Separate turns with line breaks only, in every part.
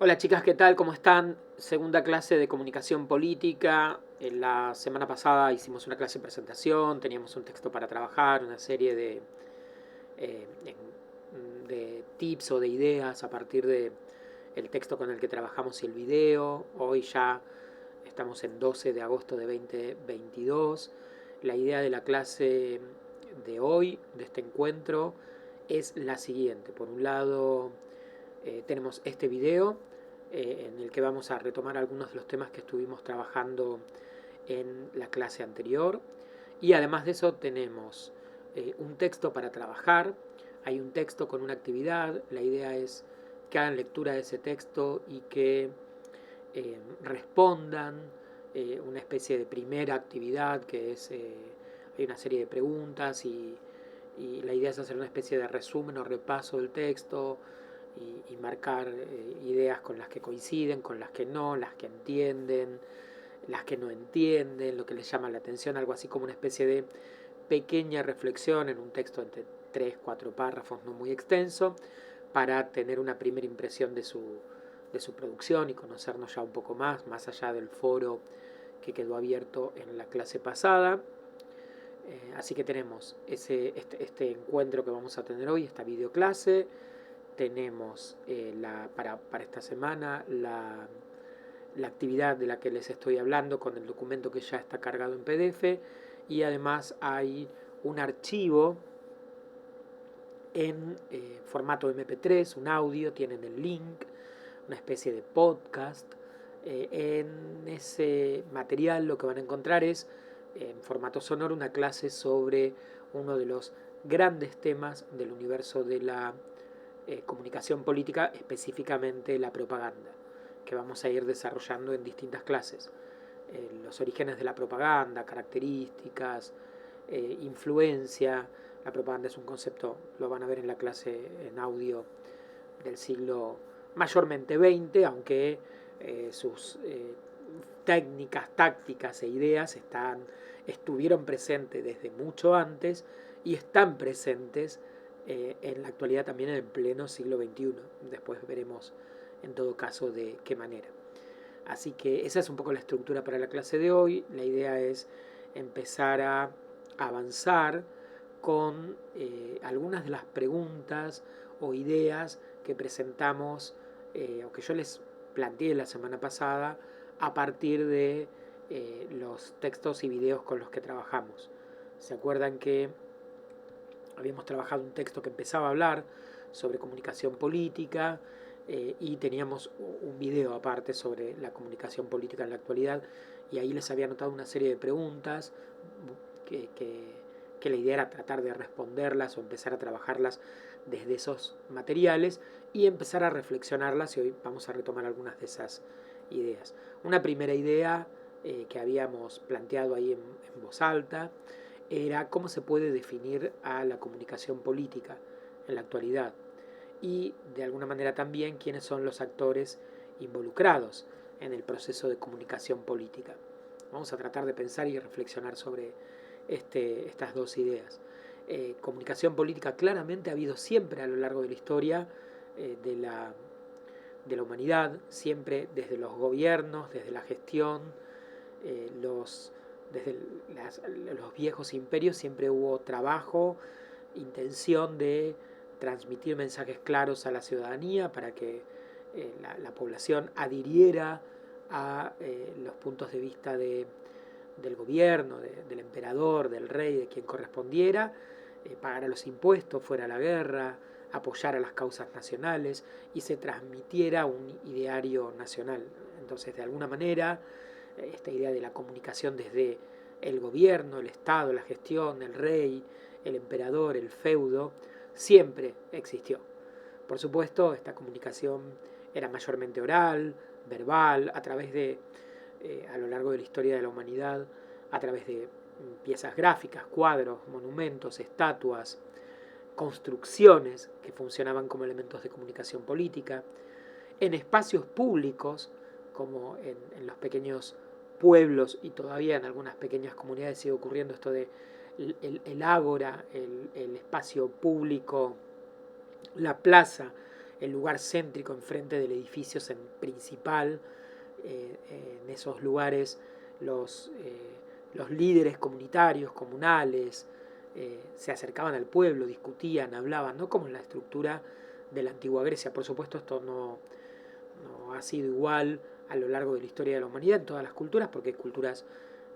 Hola chicas, ¿qué tal? ¿Cómo están? Segunda clase de comunicación política. En la semana pasada hicimos una clase de presentación, teníamos un texto para trabajar, una serie de tips o de ideas a partir de el texto con el que trabajamos y el video. Hoy ya estamos en 12 de agosto de 2022. La idea de la clase de hoy, de este encuentro, es la siguiente. Por un lado, tenemos este video en el que vamos a retomar algunos de los temas que estuvimos trabajando en la clase anterior. Y además de eso tenemos un texto para trabajar. Hay un texto con una actividad. La idea es que hagan lectura de ese texto y que respondan una especie de primera actividad que es, hay una serie de preguntas y la idea es hacer una especie de resumen o repaso del texto y marcar ideas con las que coinciden, con las que no, las que entienden, las que no entienden, lo que les llama la atención, algo así como una especie de pequeña reflexión en un texto entre 3 4 párrafos, no muy extenso, para tener una primera impresión de su producción y conocernos ya un poco más allá del foro que quedó abierto en la clase pasada. Así que tenemos este encuentro que vamos a tener hoy, esta videoclase. Tenemos para esta semana la actividad de la que les estoy hablando con el documento que ya está cargado en PDF y además hay un archivo en formato MP3, un audio, tienen el link, una especie de podcast. En ese material lo que van a encontrar es, en formato sonoro, una clase sobre uno de los grandes temas del universo de la comunicación política, específicamente la propaganda, que vamos a ir desarrollando en distintas clases. Los orígenes de la propaganda, características, influencia. La propaganda es un concepto, lo van a ver en la clase en audio del siglo mayormente XX, aunque sus técnicas, tácticas e ideas estuvieron presentes desde mucho antes y están presentes en la actualidad también en el pleno siglo XXI. Después veremos en todo caso de qué manera. Así que esa es un poco la estructura para la clase de hoy. La idea es empezar a avanzar con algunas de las preguntas o ideas que presentamos o que yo les planteé la semana pasada a partir de los textos y videos con los que trabajamos. ¿Se acuerdan que habíamos trabajado un texto que empezaba a hablar sobre comunicación política y teníamos un video aparte sobre la comunicación política en la actualidad y ahí les había anotado una serie de preguntas que, que, que la idea era tratar de responderlas o empezar a trabajarlas desde esos materiales y empezar a reflexionarlas y hoy vamos a retomar algunas de esas ideas. Una primera idea que habíamos planteado ahí en voz alta era cómo se puede definir a la comunicación política en la actualidad y de alguna manera también quiénes son los actores involucrados en el proceso de comunicación política. Vamos a tratar de pensar y reflexionar sobre estas dos ideas. Comunicación política claramente ha habido siempre a lo largo de la historia de la humanidad, siempre desde los gobiernos, desde la gestión, los desde los viejos imperios siempre hubo trabajo, intención de transmitir mensajes claros a la ciudadanía para que la población adhiriera a los puntos de vista del gobierno, del emperador, del rey, de quien correspondiera, pagara los impuestos, fuera a la guerra, apoyara las causas nacionales y se transmitiera un ideario nacional. Entonces, de alguna manera, esta idea de la comunicación desde el gobierno, el Estado, la gestión, el rey, el emperador, el feudo, siempre existió. Por supuesto, esta comunicación era mayormente oral, verbal, a través de, a lo largo de la historia de la humanidad, a través de piezas gráficas, cuadros, monumentos, estatuas, construcciones que funcionaban como elementos de comunicación política, en espacios públicos, como en los pequeños pueblos y todavía en algunas pequeñas comunidades sigue ocurriendo esto de el ágora, el espacio público, la plaza, el lugar céntrico enfrente del edificio principal. En esos lugares los líderes comunitarios, comunales, se acercaban al pueblo, discutían, hablaban, no como en la estructura de la antigua Grecia. Por supuesto, esto no ha sido igual a lo largo de la historia de la humanidad en todas las culturas, porque hay culturas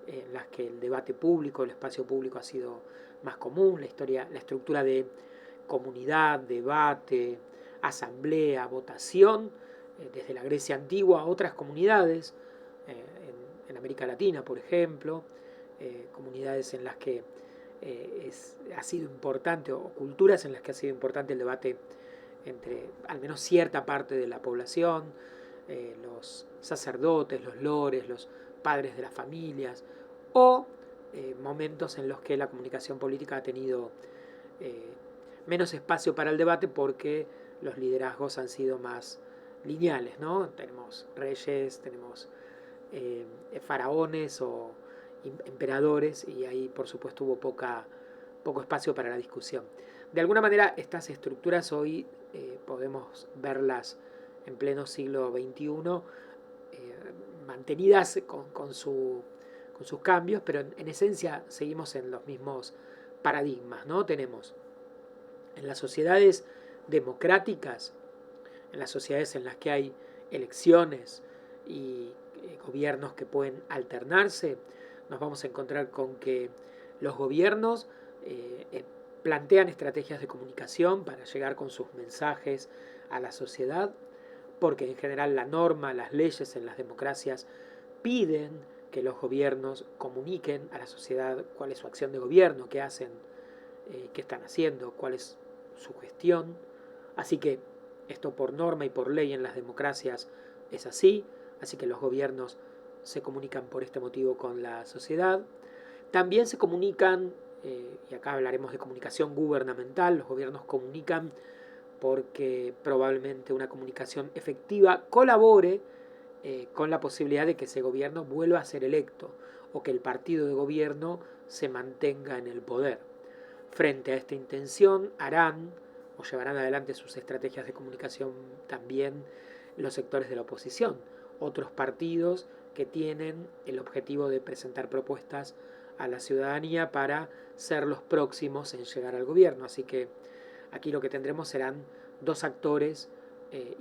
en las que el debate público, el espacio público ha sido más común, la estructura de comunidad, debate, asamblea, votación, desde la Grecia antigua a otras comunidades, en América Latina, por ejemplo, comunidades en las que ha sido importante, o culturas en las que ha sido importante el debate entre al menos cierta parte de la población, los sacerdotes, los lores, los padres de las familias, o momentos en los que la comunicación política ha tenido menos espacio para el debate porque los liderazgos han sido más lineales, ¿no? Tenemos reyes, tenemos faraones o emperadores, y ahí por supuesto hubo poco espacio para la discusión. De alguna manera estas estructuras hoy podemos verlas en pleno siglo XXI, mantenidas con sus cambios, pero en esencia seguimos en los mismos paradigmas, ¿no? Tenemos en las sociedades democráticas, en las sociedades en las que hay elecciones y gobiernos que pueden alternarse, nos vamos a encontrar con que los gobiernos plantean estrategias de comunicación para llegar con sus mensajes a la sociedad, porque en general la norma, las leyes en las democracias piden que los gobiernos comuniquen a la sociedad cuál es su acción de gobierno, qué hacen, qué están haciendo, cuál es su gestión. Así que esto por norma y por ley en las democracias es así, así que los gobiernos se comunican por este motivo con la sociedad. También se comunican, y acá hablaremos de comunicación gubernamental, los gobiernos comunican porque probablemente una comunicación efectiva colabore con la posibilidad de que ese gobierno vuelva a ser electo o que el partido de gobierno se mantenga en el poder. Frente a esta intención harán o llevarán adelante sus estrategias de comunicación también los sectores de la oposición, otros partidos que tienen el objetivo de presentar propuestas a la ciudadanía para ser los próximos en llegar al gobierno. Así que aquí lo que tendremos serán dos actores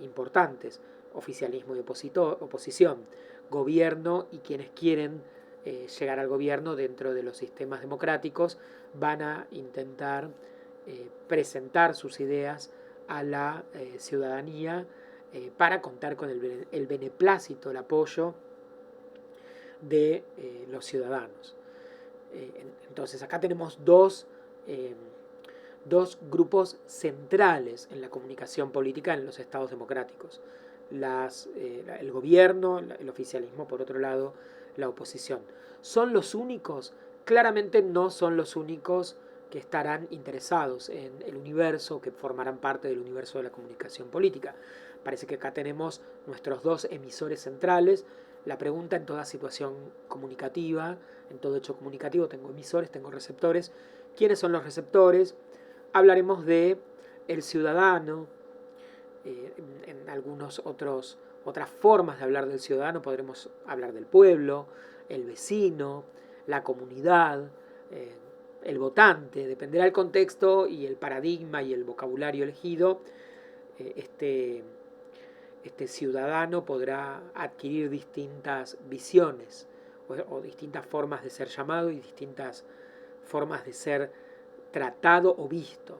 importantes, oficialismo y oposición, gobierno y quienes quieren llegar al gobierno dentro de los sistemas democráticos van a intentar presentar sus ideas a la ciudadanía para contar con el beneplácito, el apoyo de los ciudadanos. Entonces acá tenemos dos grupos centrales en la comunicación política en los estados democráticos. El gobierno, el oficialismo, por otro lado, la oposición. ¿Son los únicos? Claramente no son los únicos que estarán interesados en el universo, que formarán parte del universo de la comunicación política. Parece que acá tenemos nuestros dos emisores centrales. La pregunta en toda situación comunicativa, en todo hecho comunicativo, tengo emisores, tengo receptores. ¿Quiénes son los receptores? Hablaremos de el ciudadano, en algunos otras formas de hablar del ciudadano podremos hablar del pueblo, el vecino, la comunidad, el votante. Dependerá del contexto y el paradigma y el vocabulario elegido. Este ciudadano podrá adquirir distintas visiones o distintas formas de ser llamado y distintas formas de ser tratado o visto,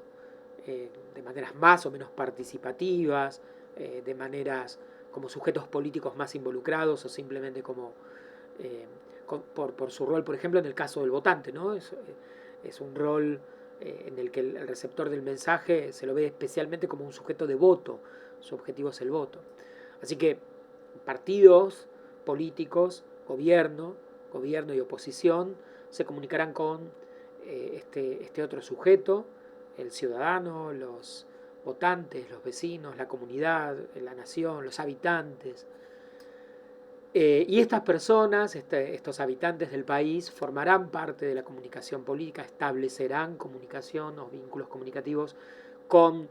de maneras más o menos participativas, de maneras como sujetos políticos más involucrados o simplemente como por su rol, por ejemplo, en el caso del votante, ¿no? Es un rol en el que el receptor del mensaje se lo ve especialmente como un sujeto de voto, su objetivo es el voto. Así que partidos políticos, gobierno y oposición se comunicarán con este otro sujeto, el ciudadano, los votantes, los vecinos, la comunidad, la nación, los habitantes. Y estas personas, estos habitantes del país, formarán parte de la comunicación política, establecerán comunicación o vínculos comunicativos con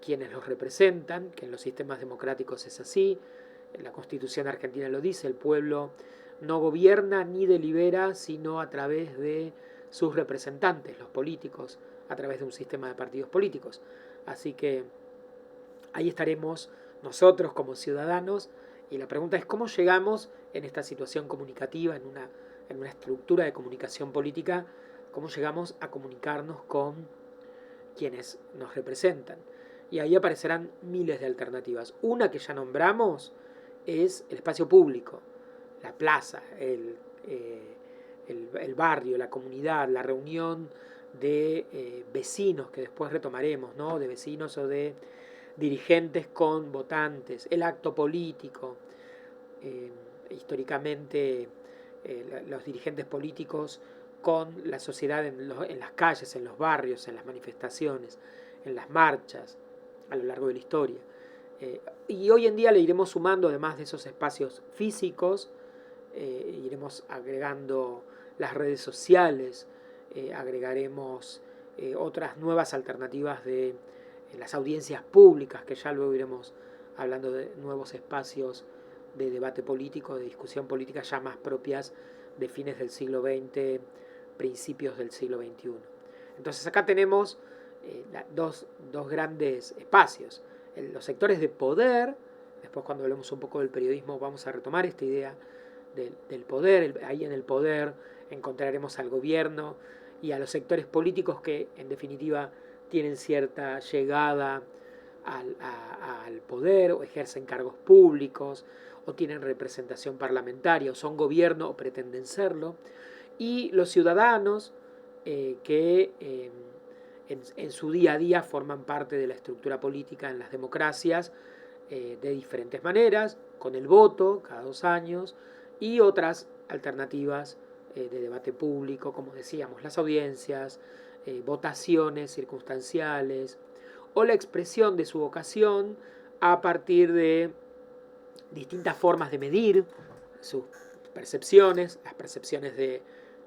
quienes los representan, que en los sistemas democráticos es así. La Constitución argentina lo dice: el pueblo no gobierna ni delibera sino a través de sus representantes, los políticos, a través de un sistema de partidos políticos. Así que ahí estaremos nosotros como ciudadanos, y la pregunta es cómo llegamos en esta situación comunicativa, en una estructura de comunicación política, cómo llegamos a comunicarnos con quienes nos representan. Y ahí aparecerán miles de alternativas. Una que ya nombramos es el espacio público, la plaza, el barrio, la comunidad, la reunión de vecinos, que después retomaremos, ¿no? De vecinos o de dirigentes con votantes, el acto político. Históricamente los dirigentes políticos con la sociedad en las calles, en los barrios, en las manifestaciones, en las marchas, a lo largo de la historia. Y hoy en día le iremos sumando, además de esos espacios físicos, iremos agregando las redes sociales, agregaremos otras nuevas alternativas de las audiencias públicas, que ya luego iremos hablando de nuevos espacios de debate político, de discusión política ya más propias de fines del siglo XX, principios del siglo XXI. Entonces acá tenemos dos grandes espacios. Los sectores de poder, después cuando hablemos un poco del periodismo vamos a retomar esta idea del poder. Ahí en el poder encontraremos al gobierno y a los sectores políticos que en definitiva tienen cierta llegada al poder o ejercen cargos públicos o tienen representación parlamentaria o son gobierno o pretenden serlo, y los ciudadanos que en su día a día forman parte de la estructura política en las democracias de diferentes maneras, con el voto cada 2 años y otras alternativas de debate público, como decíamos, las audiencias, votaciones circunstanciales o la expresión de su vocación a partir de distintas formas de medir sus percepciones, las percepciones de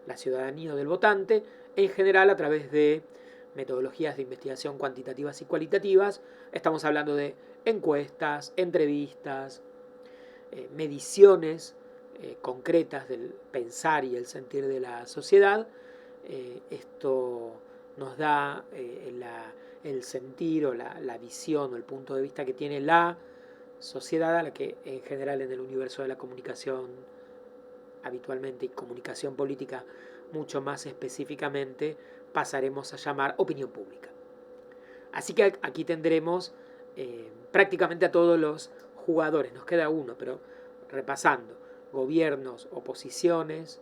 la ciudadanía o del votante, en general a través de metodologías de investigación cuantitativas y cualitativas. Estamos hablando de encuestas, entrevistas, mediciones concretas del pensar y el sentir de la sociedad. Esto nos da el sentir o la visión o el punto de vista que tiene la sociedad, a la que en general en el universo de la comunicación habitualmente y comunicación política mucho más específicamente pasaremos a llamar opinión pública. Así que aquí tendremos prácticamente a todos los jugadores, nos queda uno, pero repasando: gobiernos, oposiciones,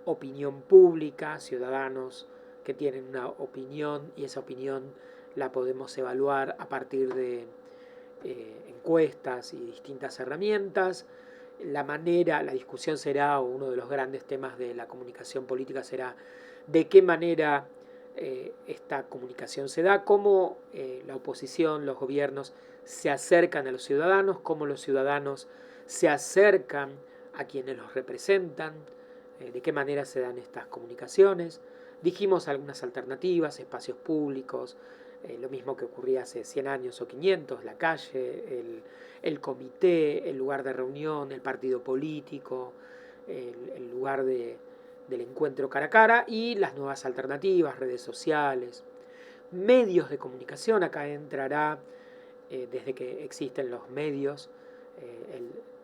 opinión pública, ciudadanos que tienen una opinión y esa opinión la podemos evaluar a partir de encuestas y distintas herramientas. La discusión será, o uno de los grandes temas de la comunicación política será, de qué manera esta comunicación se da, cómo la oposición, los gobiernos se acercan a los ciudadanos, cómo los ciudadanos se acercan a quienes los representan, de qué manera se dan estas comunicaciones. Dijimos algunas alternativas: espacios públicos, lo mismo que ocurría hace 100 años o 500, la calle, el comité, el lugar de reunión, el partido político, el lugar del encuentro cara a cara, y las nuevas alternativas, redes sociales, medios de comunicación. Acá entrará, desde que existen los medios,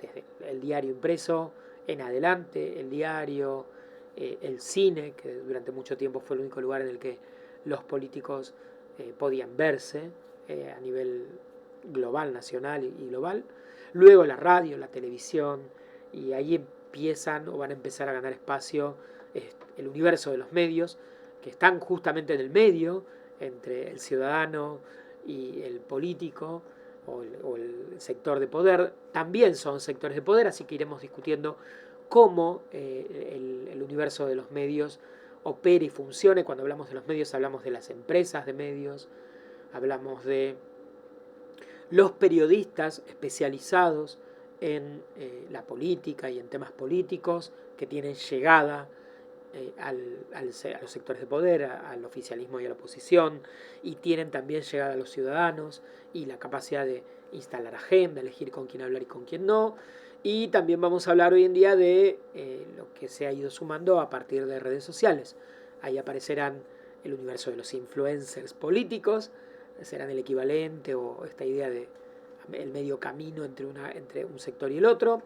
desde el diario impreso en adelante, el diario, el cine, que durante mucho tiempo fue el único lugar en el que los políticos podían verse a nivel global, nacional y global. Luego la radio, la televisión, y ahí empiezan o van a empezar a ganar espacio el universo de los medios, que están justamente en el medio entre el ciudadano y el político o el sector de poder. También son sectores de poder, así que iremos discutiendo cómo el universo de los medios opera y funcione. Cuando hablamos de los medios hablamos de las empresas de medios, hablamos de los periodistas especializados en la política y en temas políticos que tienen llegada a los sectores de poder, al oficialismo y a la oposición, y tienen también llegada a los ciudadanos y la capacidad de instalar agenda, elegir con quién hablar y con quién no. Y también vamos a hablar hoy en día de lo que se ha ido sumando a partir de redes sociales. Ahí aparecerán el universo de los influencers políticos, serán el equivalente o esta idea de el medio camino entre un sector y el otro.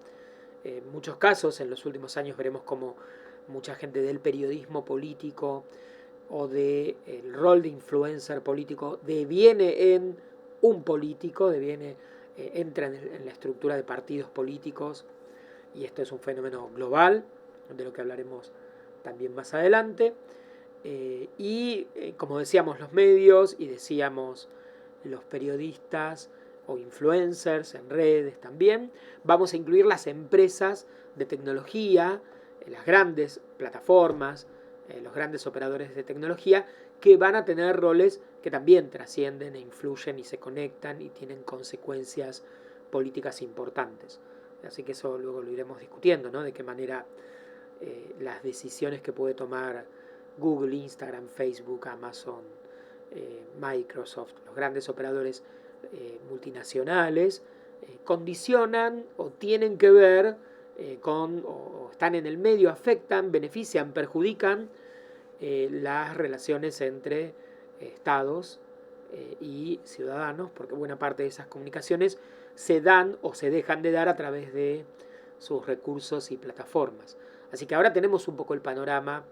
En muchos casos, en los últimos años, veremos como mucha gente del periodismo político o del rol de influencer político deviene en un político, entra en la estructura de partidos políticos, y esto es un fenómeno global, de lo que hablaremos también más adelante. Como decíamos los medios y decíamos los periodistas o influencers en redes también, vamos a incluir las empresas de tecnología, las grandes plataformas, los grandes operadores de tecnología, que van a tener roles que también trascienden e influyen y se conectan y tienen consecuencias políticas importantes. Así que eso luego lo iremos discutiendo, ¿no? De qué manera las decisiones que puede tomar Google, Instagram, Facebook, Amazon, Microsoft, los grandes operadores multinacionales, condicionan o tienen que ver o están en el medio, afectan, benefician, perjudican las relaciones entre estados y ciudadanos, porque buena parte de esas comunicaciones se dan o se dejan de dar a través de sus recursos y plataformas. Así que ahora tenemos un poco el panorama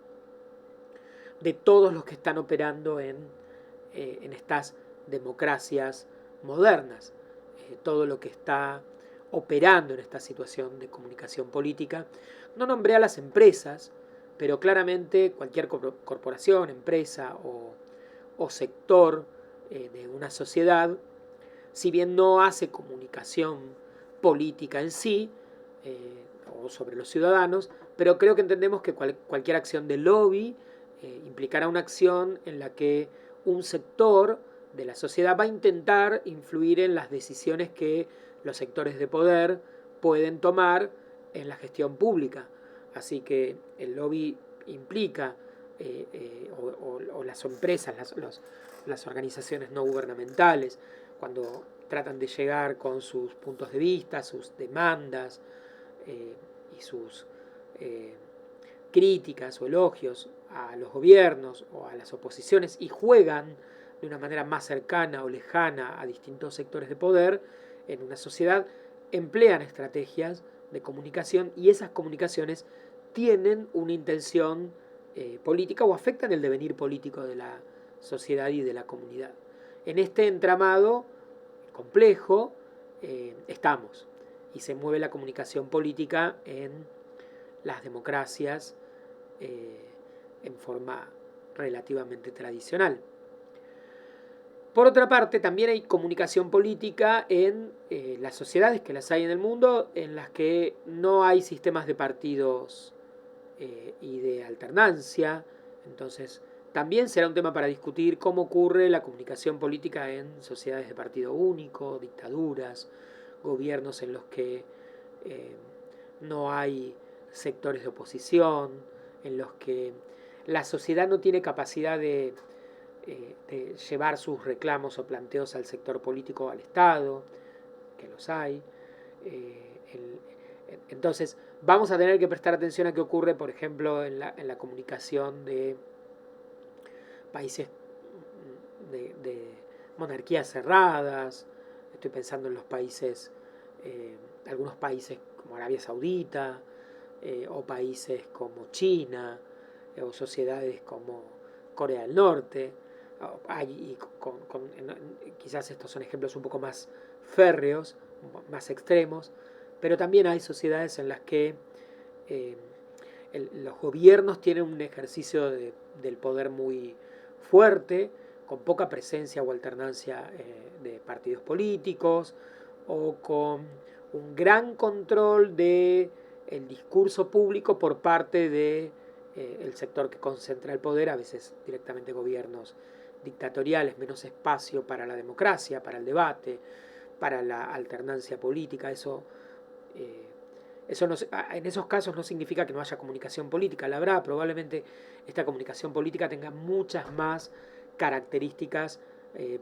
de todos los que están operando en estas democracias modernas, todo lo que está operando en esta situación de comunicación política. No nombré a las empresas, pero claramente cualquier corporación, empresa o sector de una sociedad, si bien no hace comunicación política en sí, o sobre los ciudadanos, pero creo que entendemos que cualquier acción de lobby implicará una acción en la que un sector de la sociedad va a intentar influir en las decisiones que los sectores de poder pueden tomar en la gestión pública. Así que el lobby implica, o las empresas, las organizaciones no gubernamentales, cuando tratan de llegar con sus puntos de vista, sus demandas y sus críticas o elogios a los gobiernos o a las oposiciones y juegan de una manera más cercana o lejana a distintos sectores de poder en una sociedad, emplean estrategias de comunicación y esas comunicaciones tienen una intención política o afectan el devenir político de la sociedad y de la comunidad. En este entramado complejo estamos y se mueve la comunicación política en las democracias en forma relativamente tradicional. Por otra parte, también hay comunicación política en las sociedades, que las hay en el mundo, en las que no hay sistemas de partidos y de alternancia. Entonces, también será un tema para discutir cómo ocurre la comunicación política en sociedades de partido único, dictaduras, gobiernos en los que no hay sectores de oposición, en los que la sociedad no tiene capacidad de llevar sus reclamos o planteos al sector político o al Estado, que los hay. Entonces, vamos a tener que prestar atención a qué ocurre, por ejemplo, en la comunicación de países de monarquías cerradas. Estoy pensando en los países, algunos países como Arabia Saudita, o países como China, o sociedades como Corea del Norte. Quizás estos son ejemplos un poco más férreos, más extremos, pero también hay sociedades en las que los gobiernos tienen un ejercicio del poder muy fuerte, con poca presencia o alternancia de partidos políticos, o con un gran control del discurso público por parte de el sector que concentra el poder, a veces directamente gobiernos dictatoriales, menos espacio para la democracia, para el debate, para la alternancia política. Eso Eso no, en esos casos no significa que no haya comunicación política, la habrá, probablemente esta comunicación política tenga muchas más características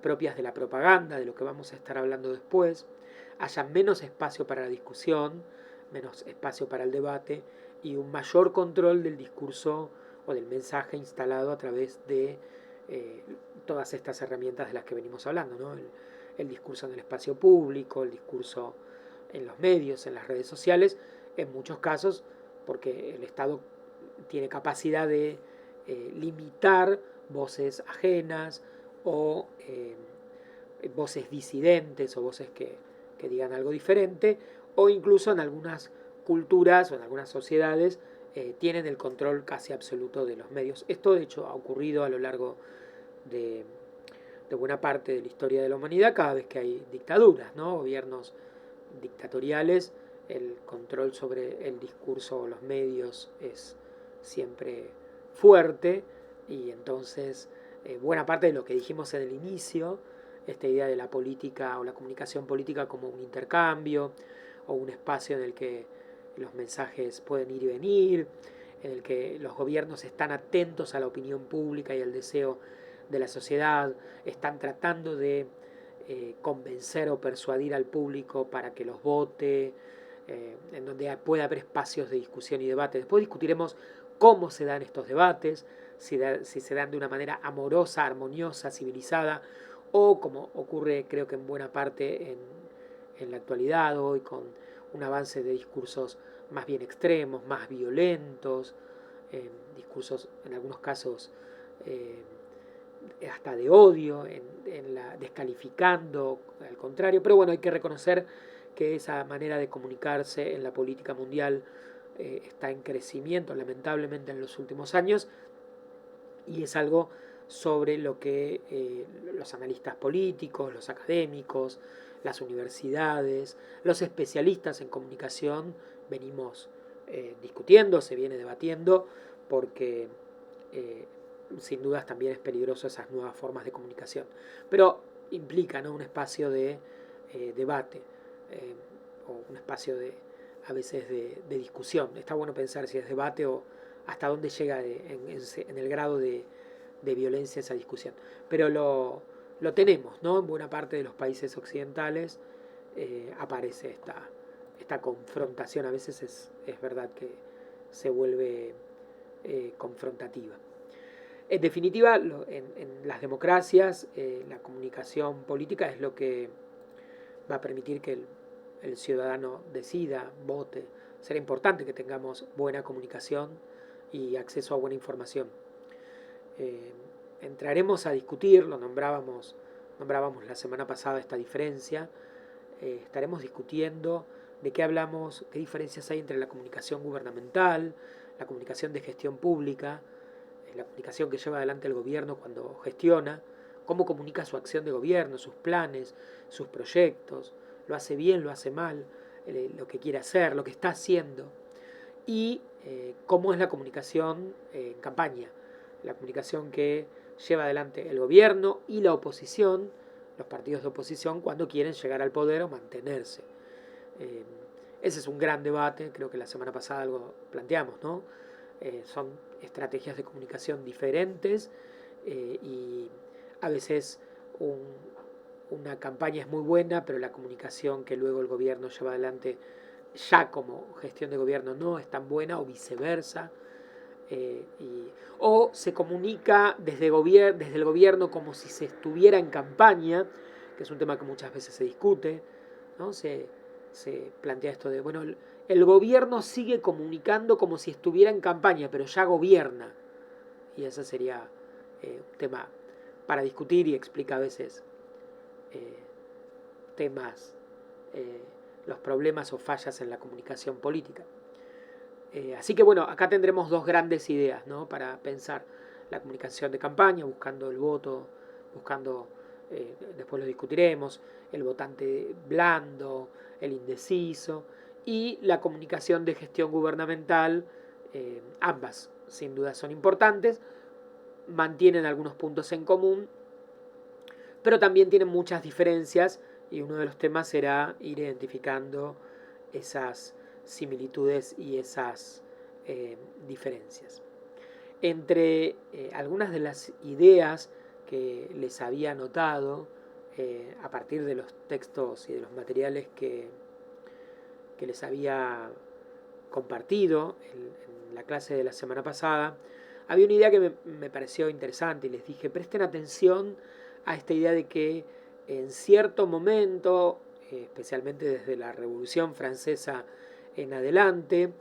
propias de la propaganda, de lo que vamos a estar hablando después, haya menos espacio para la discusión, menos espacio para el debate y un mayor control del discurso o del mensaje instalado a través de todas estas herramientas de las que venimos hablando, ¿no? El discurso en el espacio público, el discurso en los medios, en las redes sociales, en muchos casos, porque el Estado tiene capacidad de limitar voces ajenas o voces disidentes o voces que digan algo diferente, o incluso en algunas culturas o en algunas sociedades tienen el control casi absoluto de los medios. Esto de hecho ha ocurrido a lo largo de, de buena parte de la historia de la humanidad cada vez que hay dictaduras, ¿no? Gobiernos dictatoriales, el control sobre el discurso o los medios es siempre fuerte y entonces buena parte de lo que dijimos en el inicio, esta idea de la política o la comunicación política como un intercambio o un espacio en el que los mensajes pueden ir y venir, en el que los gobiernos están atentos a la opinión pública y al deseo de la sociedad, están tratando de convencer o persuadir al público para que los vote, en donde puede haber espacios de discusión y debate. Después discutiremos cómo se dan estos debates, si se dan de una manera amorosa, armoniosa, civilizada, o como ocurre creo que en buena parte en la actualidad hoy, con un avance de discursos más bien extremos, más violentos, discursos en algunos casos hasta de odio, descalificando, al contrario, pero bueno, hay que reconocer que esa manera de comunicarse en la política mundial está en crecimiento, lamentablemente, en los últimos años, y es algo sobre lo que los analistas políticos, los académicos, las universidades, los especialistas en comunicación venimos discutiendo, se viene debatiendo, porque sin dudas también es peligroso esas nuevas formas de comunicación. Pero implica, ¿no?, un espacio de debate o un espacio a veces de discusión. Está bueno pensar si es debate o hasta dónde llega en el grado de violencia esa discusión. Pero lo tenemos, ¿no? En buena parte de los países occidentales aparece esta confrontación. A veces es verdad que se vuelve confrontativa. En definitiva, en las democracias, la comunicación política es lo que va a permitir que el ciudadano decida, vote. Será importante que tengamos buena comunicación y acceso a buena información. Entraremos a discutir, nombrábamos la semana pasada esta diferencia, estaremos discutiendo de qué hablamos, qué diferencias hay entre la comunicación gubernamental, la comunicación de gestión pública, la comunicación que lleva adelante el gobierno cuando gestiona, cómo comunica su acción de gobierno, sus planes, sus proyectos, lo hace bien, lo hace mal, lo que quiere hacer, lo que está haciendo, y cómo es la comunicación en campaña, la comunicación que lleva adelante el gobierno y la oposición, los partidos de oposición, cuando quieren llegar al poder o mantenerse. Ese es un gran debate, creo que la semana pasada algo planteamos, ¿no? Son estrategias de comunicación diferentes y a veces una campaña es muy buena, pero la comunicación que luego el gobierno lleva adelante ya como gestión de gobierno no es tan buena, o viceversa. O se comunica desde el gobierno como si se estuviera en campaña, que es un tema que muchas veces se discute, ¿no? Se plantea esto de, bueno, el gobierno sigue comunicando como si estuviera en campaña, pero ya gobierna. Y ese sería un tema para discutir y explica a veces temas, los problemas o fallas en la comunicación política. Así que bueno, acá tendremos dos grandes ideas, ¿no?, para pensar la comunicación de campaña, buscando el voto, buscando, después lo discutiremos, el votante blando, el indeciso, y la comunicación de gestión gubernamental. Ambas sin duda son importantes, mantienen algunos puntos en común, pero también tienen muchas diferencias, y uno de los temas será ir identificando esas similitudes y esas diferencias. Entre algunas de las ideas que les había anotado a partir de los textos y de los materiales que les había compartido en la clase de la semana pasada, había una idea que me pareció interesante y les dije, presten atención a esta idea de que en cierto momento, especialmente desde la Revolución Francesa en adelante,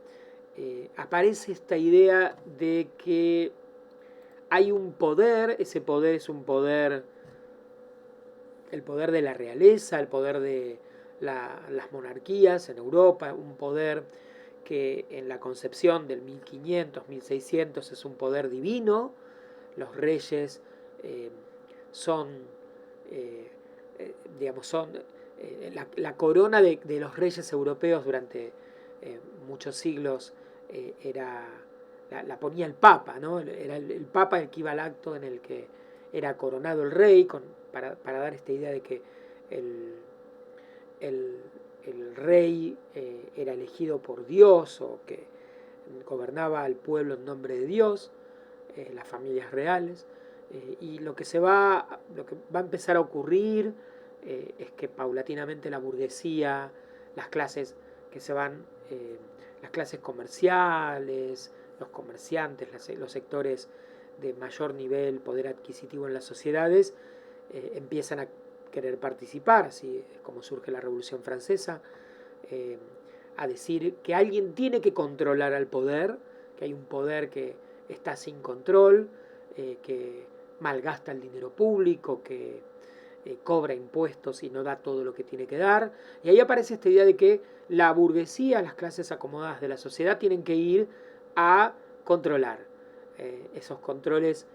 aparece esta idea de que hay un poder, ese poder es un poder, el poder de la realeza, el poder de las monarquías en Europa, un poder que en la concepción del 1500, 1600 es un poder divino. Los reyes son, son la corona de los reyes europeos durante muchos siglos la ponía el Papa, ¿no? Era el Papa el que iba al acto en el que era coronado el rey, para dar esta idea de que el rey era elegido por Dios o que gobernaba al pueblo en nombre de Dios, las familias reales. Y lo que va a empezar a ocurrir es que paulatinamente la burguesía, las clases que se van, las clases comerciales, los comerciantes, los sectores de mayor nivel, poder adquisitivo en las sociedades, empiezan a querer participar, así es como surge la Revolución Francesa, a decir que alguien tiene que controlar al poder, que hay un poder que está sin control, que malgasta el dinero público, que cobra impuestos y no da todo lo que tiene que dar. Y ahí aparece esta idea de que la burguesía, las clases acomodadas de la sociedad, tienen que ir a controlar. Esos controles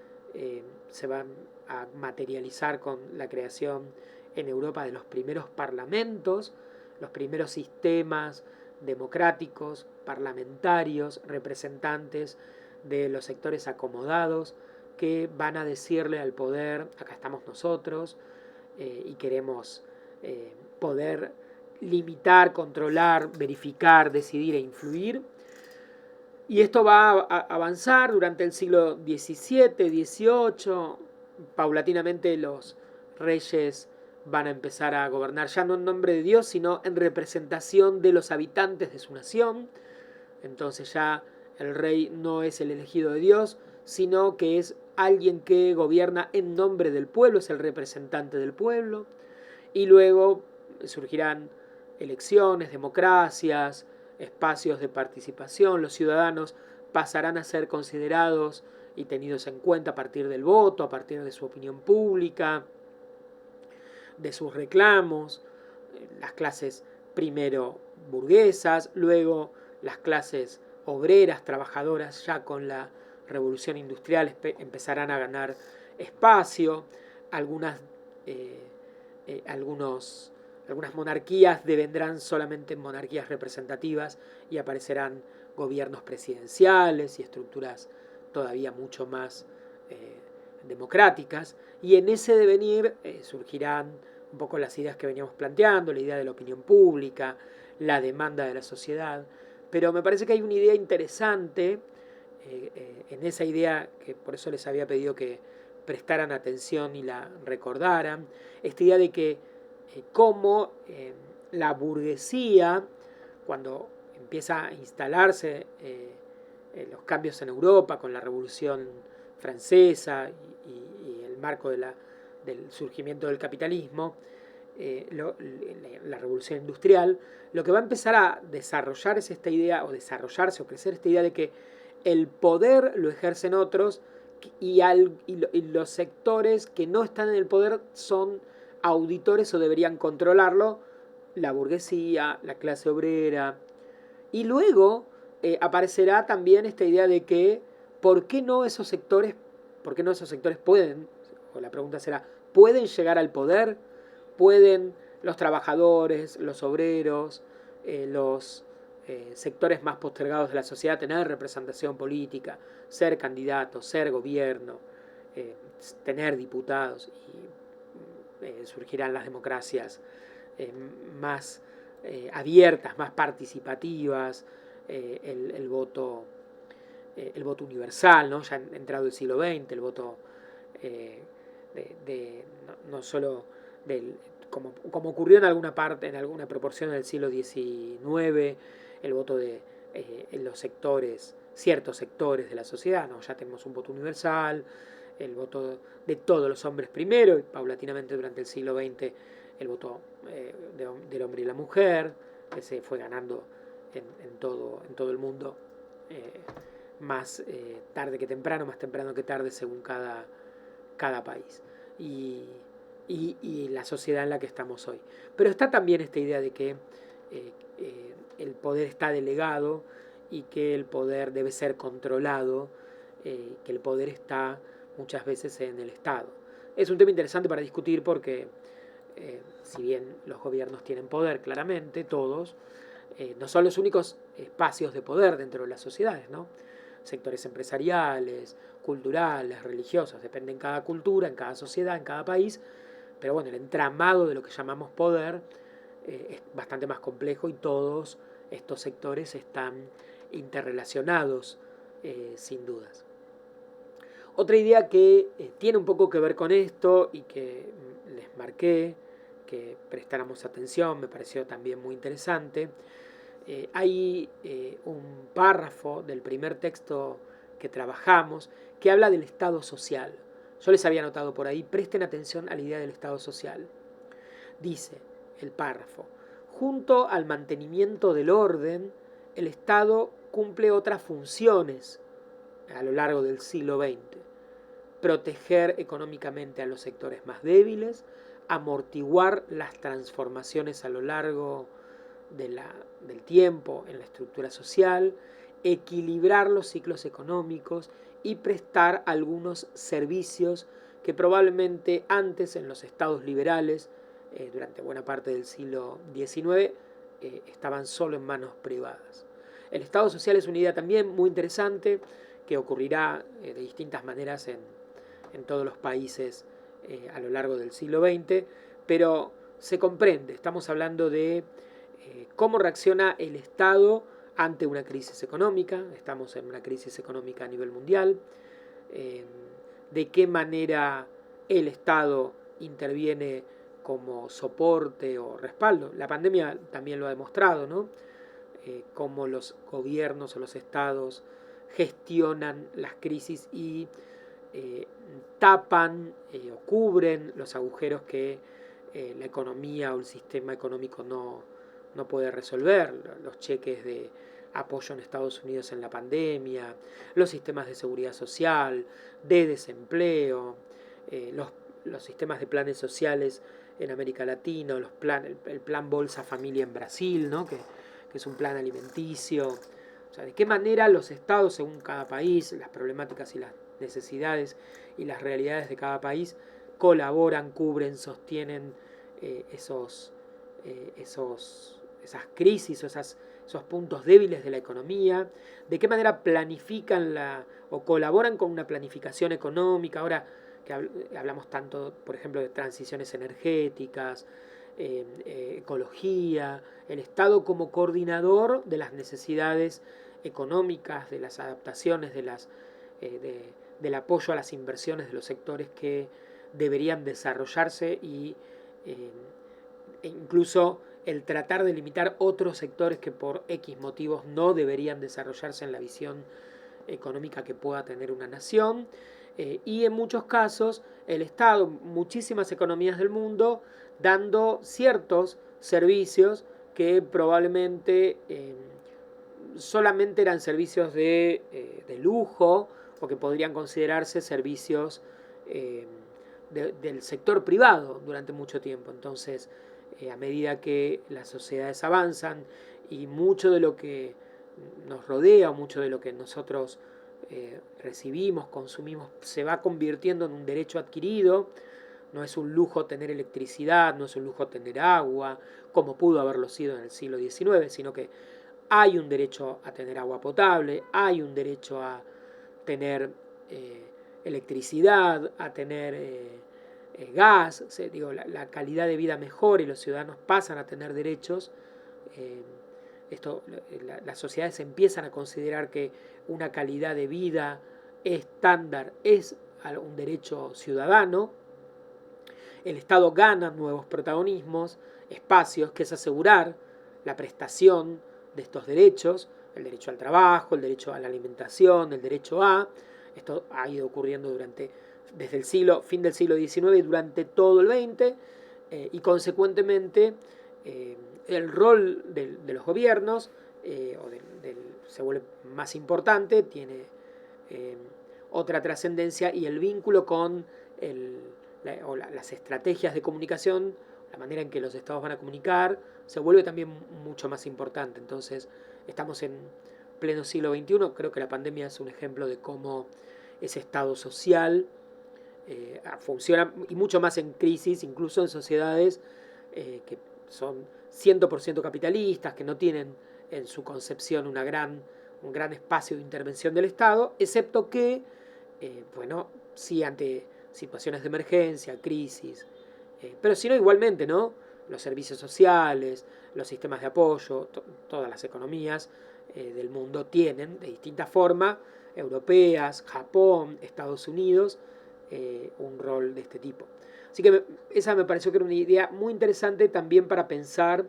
se van a materializar con la creación en Europa de los primeros parlamentos, los primeros sistemas democráticos, parlamentarios, representantes de los sectores acomodados que van a decirle al poder, acá estamos nosotros y queremos poder limitar, controlar, verificar, decidir e influir. Y esto va a avanzar durante el siglo XVII, XVIII. Paulatinamente los reyes van a empezar a gobernar ya no en nombre de Dios, sino en representación de los habitantes de su nación. Entonces ya el rey no es el elegido de Dios, sino que es alguien que gobierna en nombre del pueblo, es el representante del pueblo. Y luego surgirán elecciones, democracias, espacios de participación. Los ciudadanos pasarán a ser considerados y tenidos en cuenta a partir del voto, a partir de su opinión pública, de sus reclamos. Las clases primero burguesas, luego las clases obreras, trabajadoras, ya con la revolución industrial empezarán a ganar espacio. Algunas monarquías devendrán solamente monarquías representativas y aparecerán gobiernos presidenciales y estructuras todavía mucho más democráticas. Y en ese devenir surgirán un poco las ideas que veníamos planteando, la idea de la opinión pública, la demanda de la sociedad. Pero me parece que hay una idea interesante en esa idea, que por eso les había pedido que prestaran atención y la recordaran, esta idea de que cómo la burguesía, cuando empieza a instalarse los cambios en Europa con la Revolución Francesa y el marco del surgimiento del capitalismo, la Revolución Industrial, lo que va a empezar a desarrollar es esta idea, o desarrollarse o crecer esta idea de que el poder lo ejercen otros y los sectores que no están en el poder son auditores o deberían controlarlo, la burguesía, la clase obrera. Y luego aparecerá también esta idea de que ¿por qué no esos sectores pueden, o la pregunta será, ¿pueden llegar al poder? ¿Pueden los trabajadores, los obreros, los sectores más postergados de la sociedad tener representación política, ser candidatos, ser gobierno, tener diputados? Y surgirán las democracias más abiertas, más participativas, el voto universal, ¿no? Ya entrado el siglo XX, el voto no solo como ocurrió en alguna parte, en alguna proporción del siglo XIX, el voto en los sectores, ciertos sectores de la sociedad, ¿no? Ya tenemos un voto universal, el voto de todos los hombres primero, y paulatinamente durante el siglo XX el voto del hombre y la mujer, que se fue ganando en todo el mundo, más tarde que temprano, más temprano que tarde, según cada país. Y la sociedad en la que estamos hoy. Pero está también esta idea de que el poder está delegado y que el poder debe ser controlado, que el poder está muchas veces en el Estado. Es un tema interesante para discutir porque si bien los gobiernos tienen poder, claramente, todos, no son los únicos espacios de poder dentro de las sociedades, ¿no? Sectores empresariales, culturales, religiosos, depende en cada cultura, en cada sociedad, en cada país, pero bueno, el entramado de lo que llamamos poder es bastante más complejo y todos estos sectores están interrelacionados, sin dudas. Otra idea que tiene un poco que ver con esto y que les marqué, que prestáramos atención, me pareció también muy interesante. Hay un párrafo del primer texto que trabajamos que habla del Estado social. Yo les había anotado por ahí, presten atención a la idea del Estado social. Dice el párrafo, junto al mantenimiento del orden, el Estado cumple otras funciones a lo largo del siglo XX. Proteger económicamente a los sectores más débiles, amortiguar las transformaciones a lo largo del tiempo en la estructura social, equilibrar los ciclos económicos y prestar algunos servicios que probablemente antes en los estados liberales, durante buena parte del siglo XIX, estaban solo en manos privadas. El Estado social es una idea también muy interesante que ocurrirá de distintas maneras en todos los países a lo largo del siglo XX, pero se comprende, estamos hablando de cómo reacciona el Estado ante una crisis económica, estamos en una crisis económica a nivel mundial, de qué manera el Estado interviene como soporte o respaldo. La pandemia también lo ha demostrado, ¿no? Cómo los gobiernos o los estados gestionan las crisis y tapan o cubren los agujeros que la economía o el sistema económico no puede resolver. Los cheques de apoyo en Estados Unidos en la pandemia, los sistemas de seguridad social, de desempleo, los sistemas de planes sociales en América Latina, el plan Bolsa Familia en Brasil, ¿no? que es un plan alimenticio. O sea, de qué manera los estados, según cada país, las problemáticas y las necesidades y las realidades de cada país, colaboran, cubren, sostienen esas crisis o esos puntos débiles de la economía, de qué manera planifican o colaboran con una planificación económica. Ahora que hablamos tanto, por ejemplo, de transiciones energéticas, ecología, el Estado como coordinador de las necesidades económicas, de las adaptaciones, del apoyo a las inversiones de los sectores que deberían desarrollarse e incluso el tratar de limitar otros sectores que por X motivos no deberían desarrollarse en la visión económica que pueda tener una nación. Y en muchos casos el Estado, muchísimas economías del mundo, dando ciertos servicios que probablemente solamente eran servicios de lujo o que podrían considerarse servicios del sector privado durante mucho tiempo. Entonces, a medida que las sociedades avanzan y mucho de lo que nos rodea, mucho de lo que nosotros recibimos, consumimos, se va convirtiendo en un derecho adquirido. No es un lujo tener electricidad, no es un lujo tener agua, como pudo haberlo sido en el siglo XIX, sino que hay un derecho a tener agua potable, hay un derecho a tener electricidad, a tener gas. La calidad de vida mejora y los ciudadanos pasan a tener derechos las sociedades empiezan a considerar que una calidad de vida estándar es un derecho ciudadano. El Estado gana nuevos protagonismos, espacios, que es asegurar la prestación de estos derechos, el derecho al trabajo, el derecho a la alimentación, el derecho a... Esto ha ido ocurriendo desde el fin del siglo XIX y durante todo el XX, y consecuentemente el rol de los gobiernos se vuelve más importante, tiene otra trascendencia, y el vínculo con las estrategias de comunicación, la manera en que los estados van a comunicar, se vuelve también mucho más importante. Entonces, estamos en pleno siglo XXI, creo que la pandemia es un ejemplo de cómo ese estado social funciona, y mucho más en crisis, incluso en sociedades que son 100% capitalistas, que no tienen en su concepción un gran espacio de intervención del Estado, excepto que, sí ante situaciones de emergencia, crisis, pero si no, igualmente, ¿no? Los servicios sociales, los sistemas de apoyo, todas las economías del mundo tienen de distinta forma, europeas, Japón, Estados Unidos, un rol de este tipo. Así que esa me pareció que era una idea muy interesante también para pensar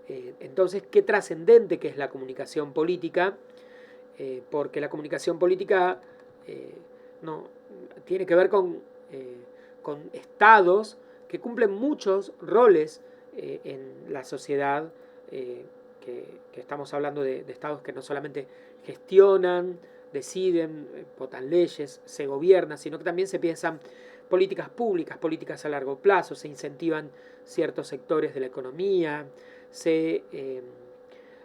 entonces qué trascendente que es la comunicación política, porque la comunicación política no, tiene que ver con estados que cumplen muchos roles en la sociedad, que estamos hablando de estados que no solamente gestionan, deciden, votan leyes, se gobiernan, sino que también se piensan políticas públicas, políticas a largo plazo, se incentivan ciertos sectores de la economía, se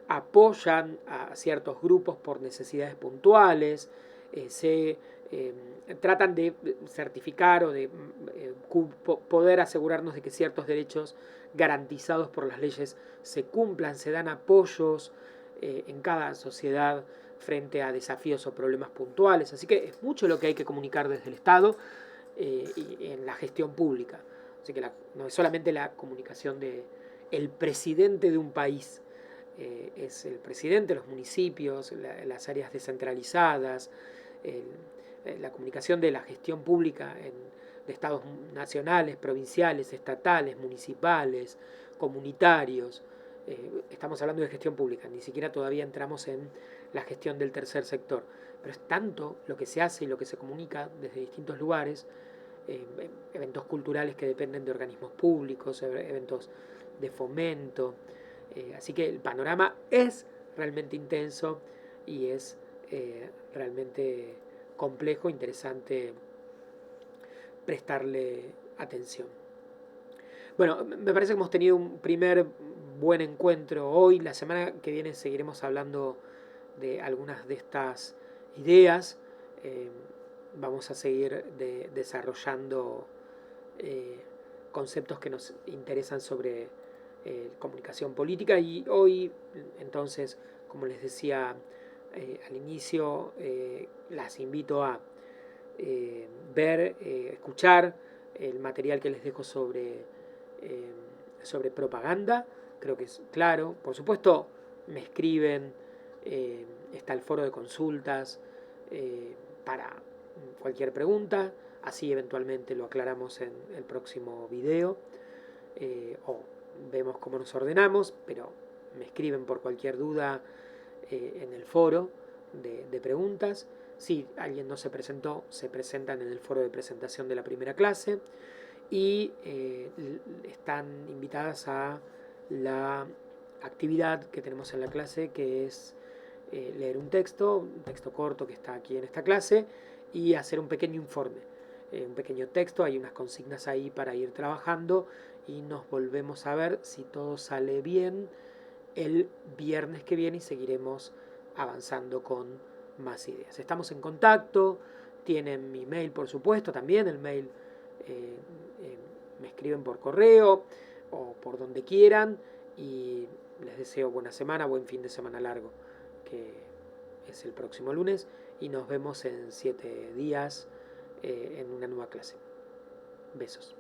apoyan a ciertos grupos por necesidades puntuales, se tratan de certificar o de poder asegurarnos de que ciertos derechos garantizados por las leyes se cumplan, se dan apoyos en cada sociedad frente a desafíos o problemas puntuales. Así que es mucho lo que hay que comunicar desde el Estado y en la gestión pública. Así que no es solamente la comunicación del presidente de un país, es el presidente, los municipios, las áreas descentralizadas, la comunicación de la gestión pública de estados nacionales, provinciales, estatales, municipales, comunitarios. Estamos hablando de gestión pública, ni siquiera todavía entramos en la gestión del tercer sector. Pero es tanto lo que se hace y lo que se comunica desde distintos lugares, eventos culturales que dependen de organismos públicos, eventos de fomento. Así que el panorama es realmente intenso y es realmente complejo, interesante prestarle atención. Bueno, me parece que hemos tenido un primer buen encuentro hoy. La semana que viene seguiremos hablando de algunas de estas ideas. Vamos a seguir desarrollando conceptos que nos interesan sobre comunicación política, y hoy, entonces, como les decía al inicio, las invito a ver, escuchar el material que les dejo sobre propaganda. Creo que es claro. Por supuesto, me escriben, está el foro de consultas para cualquier pregunta, así eventualmente lo aclaramos en el próximo video, o vemos cómo nos ordenamos, pero me escriben por cualquier duda en el foro de preguntas. Si alguien no se presentó, se presentan en el foro de presentación de la primera clase, y están invitadas a la actividad que tenemos en la clase, que es leer un texto corto que está aquí en esta clase, y hacer un pequeño informe, un pequeño texto. Hay unas consignas ahí para ir trabajando, y nos volvemos a ver, si todo sale bien, el viernes que viene, y seguiremos avanzando con más ideas. Estamos en contacto, tienen mi mail, por supuesto, también el mail, me escriben por correo o por donde quieran, y les deseo buena semana, buen fin de semana largo, que es el próximo lunes, y nos vemos en 7 días en una nueva clase. Besos.